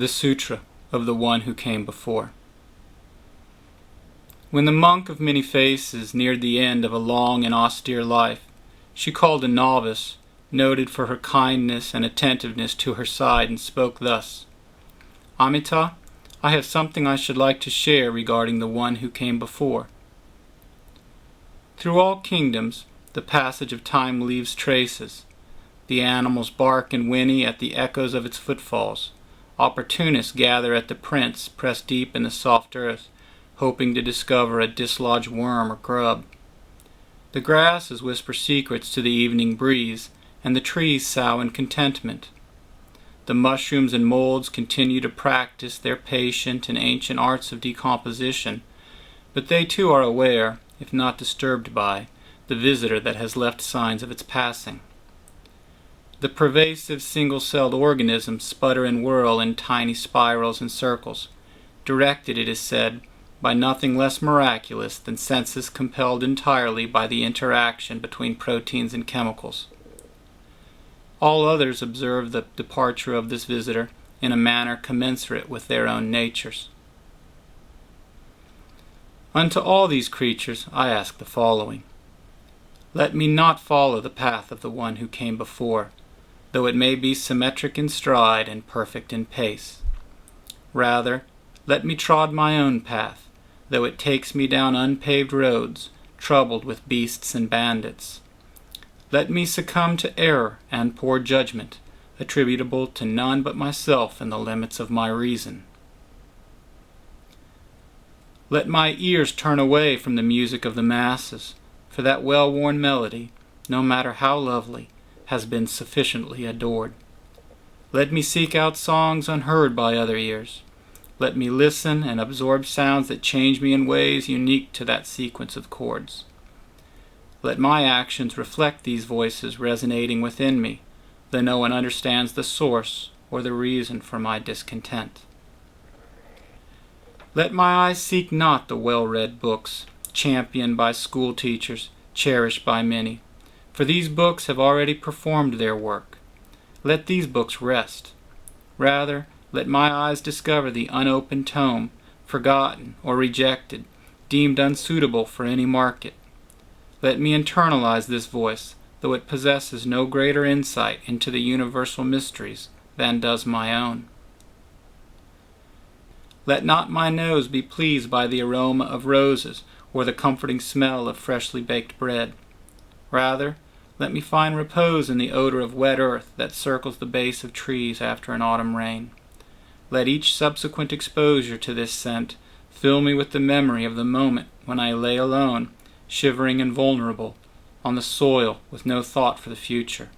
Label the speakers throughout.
Speaker 1: The Sutra of the One Who Came Before. When the monk of many faces neared the end of a long and austere life, she called a novice, noted for her kindness and attentiveness, to her side and spoke thus: "Amita, I have something I should like to share regarding the One Who Came Before. Through all kingdoms, the passage of time leaves traces. The animals bark and whinny at the echoes of its footfalls. Opportunists gather at the prints pressed deep in the soft earth, hoping to discover a dislodged worm or grub. The grasses whisper secrets to the evening breeze, and the trees sough in contentment. The mushrooms and molds continue to practice their patient and ancient arts of decomposition, but they too are aware, if not disturbed by, the visitor that has left signs of its passing. The pervasive single-celled organisms sputter and whirl in tiny spirals and circles, directed, it is said, by nothing less miraculous than senses compelled entirely by the interaction between proteins and chemicals. All others observe the departure of this visitor in a manner commensurate with their own natures. Unto all these creatures I ask the following: let me not follow the path of the One who came before, though it may be symmetric in stride and perfect in pace. Rather, let me trod my own path, though it takes me down unpaved roads, troubled with beasts and bandits. Let me succumb to error and poor judgment, attributable to none but myself in the limits of my reason. Let my ears turn away from the music of the masses, for that well-worn melody, no matter how lovely, has been sufficiently adored. Let me seek out songs unheard by other ears. Let me listen and absorb sounds that change me in ways unique to that sequence of chords. Let my actions reflect these voices resonating within me, though no one understands the source or the reason for my discontent. Let my eyes seek not the well-read books, championed by school teachers, cherished by many, for these books have already performed their work. Let these books rest. Rather, let my eyes discover the unopened tome, forgotten or rejected, deemed unsuitable for any market. Let me internalize this voice, though it possesses no greater insight into the universal mysteries than does my own. Let not my nose be pleased by the aroma of roses or the comforting smell of freshly baked bread. Rather, let me find repose in the odor of wet earth that circles the base of trees after an autumn rain. Let each subsequent exposure to this scent fill me with the memory of the moment when I lay alone, shivering and vulnerable, on the soil with no thought for the future.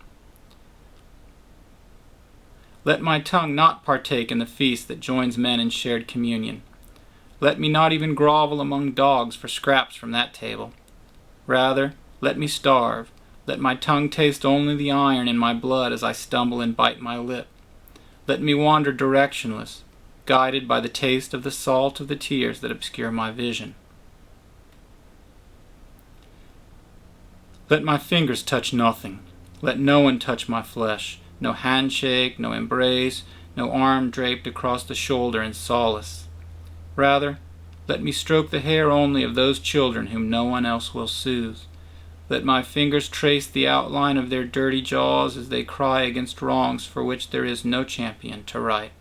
Speaker 1: Let my tongue not partake in the feast that joins men in shared communion. Let me not even grovel among dogs for scraps from that table. Rather, let me starve. Let my tongue taste only the iron in my blood as I stumble and bite my lip. Let me wander directionless, guided by the taste of the salt of the tears that obscure my vision. Let my fingers touch nothing. Let no one touch my flesh. No handshake, no embrace, no arm draped across the shoulder in solace. Rather, let me stroke the hair only of those children whom no one else will soothe. Let my fingers trace the outline of their dirty jaws as they cry against wrongs for which there is no champion to right.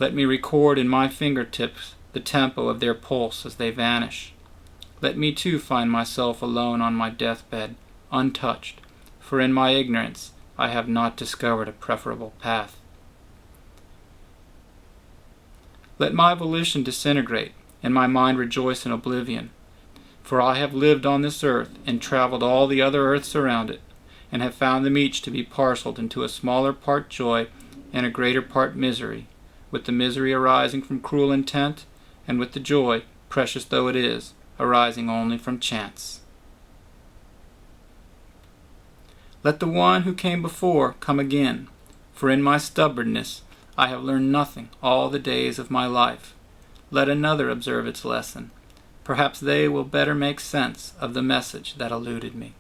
Speaker 1: Let me record in my fingertips the tempo of their pulse as they vanish. Let me too find myself alone on my deathbed, untouched, for in my ignorance I have not discovered a preferable path. Let my volition disintegrate, and my mind rejoice in oblivion. For I have lived on this earth, and traveled all the other earths around it, and have found them each to be parceled into a smaller part joy and a greater part misery, with the misery arising from cruel intent, and with the joy, precious though it is, arising only from chance. Let the One who came before come again, for in my stubbornness I have learned nothing all the days of my life. Let another observe its lesson. Perhaps they will better make sense of the message that eluded me.